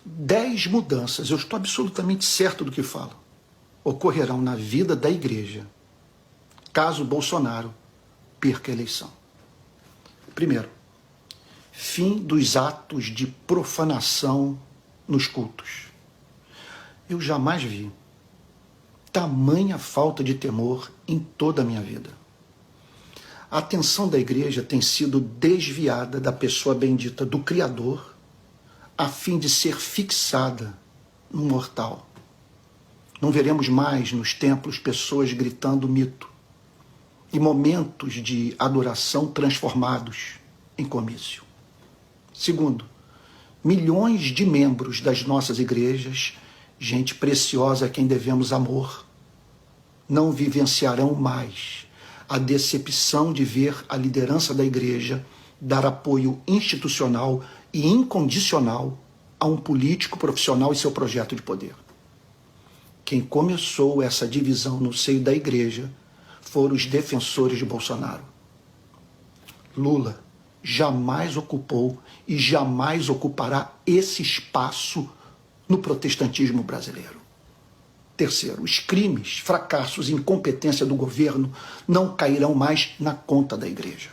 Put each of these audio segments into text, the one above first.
10 mudanças, eu estou absolutamente certo do que falo, ocorrerão na vida da igreja, caso Bolsonaro perca a eleição. Primeiro, fim dos atos de profanação nos cultos. Eu jamais vi tamanha falta de temor em toda a minha vida. A atenção da igreja tem sido desviada da pessoa bendita do Criador, a fim de ser fixada no mortal. Não veremos mais nos templos pessoas gritando mito e momentos de adoração transformados em comício. Segundo, milhões de membros das nossas igrejas, gente preciosa a quem devemos amor, não vivenciarão mais a decepção de ver a liderança da igreja dar apoio institucional e incondicional a um político profissional e seu projeto de poder. Quem começou essa divisão no seio da igreja foram os defensores de Bolsonaro. Lula jamais ocupou e jamais ocupará esse espaço no protestantismo brasileiro. Terceiro, os crimes, fracassos e incompetência do governo não cairão mais na conta da igreja.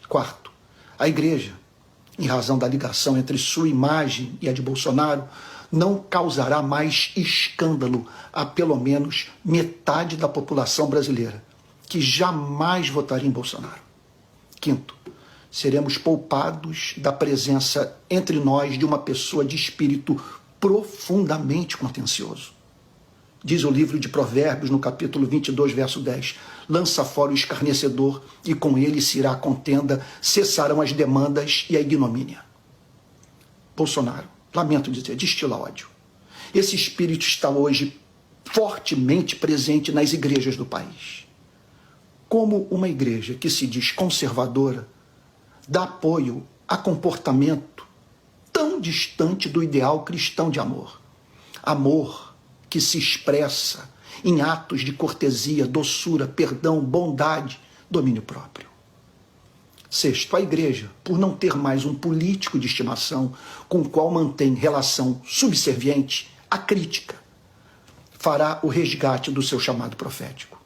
Quarto, a igreja, em razão da ligação entre sua imagem e a de Bolsonaro, não causará mais escândalo a pelo menos metade da população brasileira, que jamais votaria em Bolsonaro. Quinto, seremos poupados da presença entre nós de uma pessoa de espírito profundamente contencioso. Diz o livro de Provérbios, no capítulo 22, verso 10, lança fora o escarnecedor e com ele se irá a contenda, cessarão as demandas e a ignomínia. Bolsonaro, lamento dizer, destila ódio. Esse espírito está hoje fortemente presente nas igrejas do país. Como uma igreja que se diz conservadora dá apoio a comportamento tão distante do ideal cristão de amor. Amor que se expressa em atos de cortesia, doçura, perdão, bondade, domínio próprio. Sexto, a igreja, por não ter mais um político de estimação com o qual mantém relação subserviente, a crítica, fará o resgate do seu chamado profético.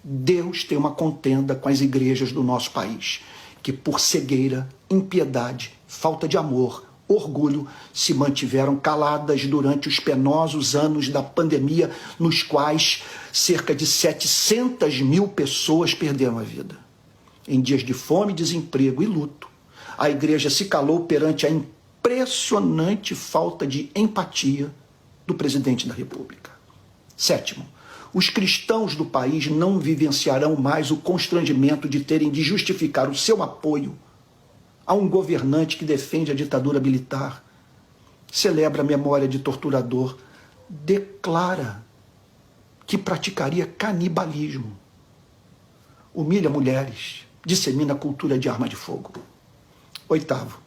Deus tem uma contenda com as igrejas do nosso país, que por cegueira, impiedade, falta de amor, orgulho, se mantiveram caladas durante os penosos anos da pandemia, nos quais cerca de 700 mil pessoas perderam a vida. Em dias de fome, desemprego e luto, a igreja se calou perante a impressionante falta de empatia do presidente da República. Sétimo, os cristãos do país não vivenciarão mais o constrangimento de terem de justificar o seu apoio a um governante que defende a ditadura militar, celebra a memória de torturador, declara que praticaria canibalismo, humilha mulheres, dissemina a cultura de arma de fogo. Oitavo,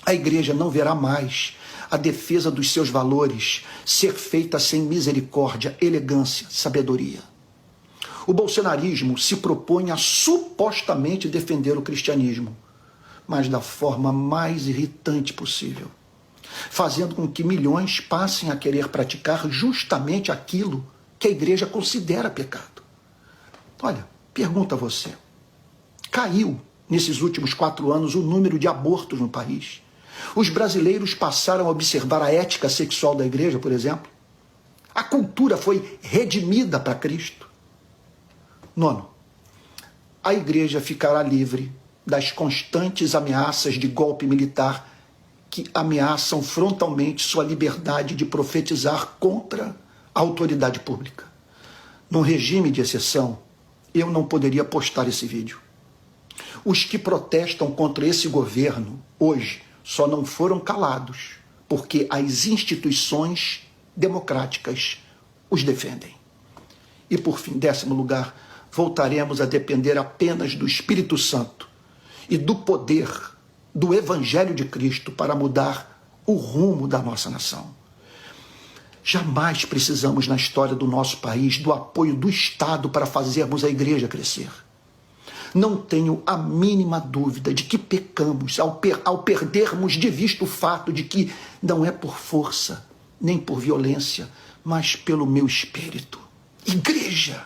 a igreja não verá mais a defesa dos seus valores ser feita sem misericórdia, elegância, sabedoria. O bolsonarismo se propõe a supostamente defender o cristianismo, mas da forma mais irritante possível, fazendo com que milhões passem a querer praticar justamente aquilo que a igreja considera pecado. Olha, pergunta a você, caiu nesses últimos 4 anos o número de abortos no país? Os brasileiros passaram a observar a ética sexual da igreja, por exemplo? A cultura foi redimida para Cristo? Nono, a igreja ficará livre das constantes ameaças de golpe militar que ameaçam frontalmente sua liberdade de profetizar contra a autoridade pública. Num regime de exceção, eu não poderia postar esse vídeo. Os que protestam contra esse governo hoje só não foram calados porque as instituições democráticas os defendem. E por fim, 10º lugar, voltaremos a depender apenas do Espírito Santo e do poder do Evangelho de Cristo para mudar o rumo da nossa nação. Jamais precisamos na história do nosso país do apoio do Estado para fazermos a igreja crescer. Não tenho a mínima dúvida de que pecamos ao perdermos de vista o fato de que não é por força, nem por violência, mas pelo meu espírito. Igreja,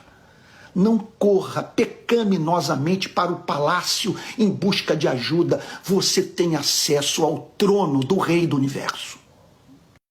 não corra pecaminosamente para o palácio em busca de ajuda. Você tem acesso ao trono do Rei do Universo.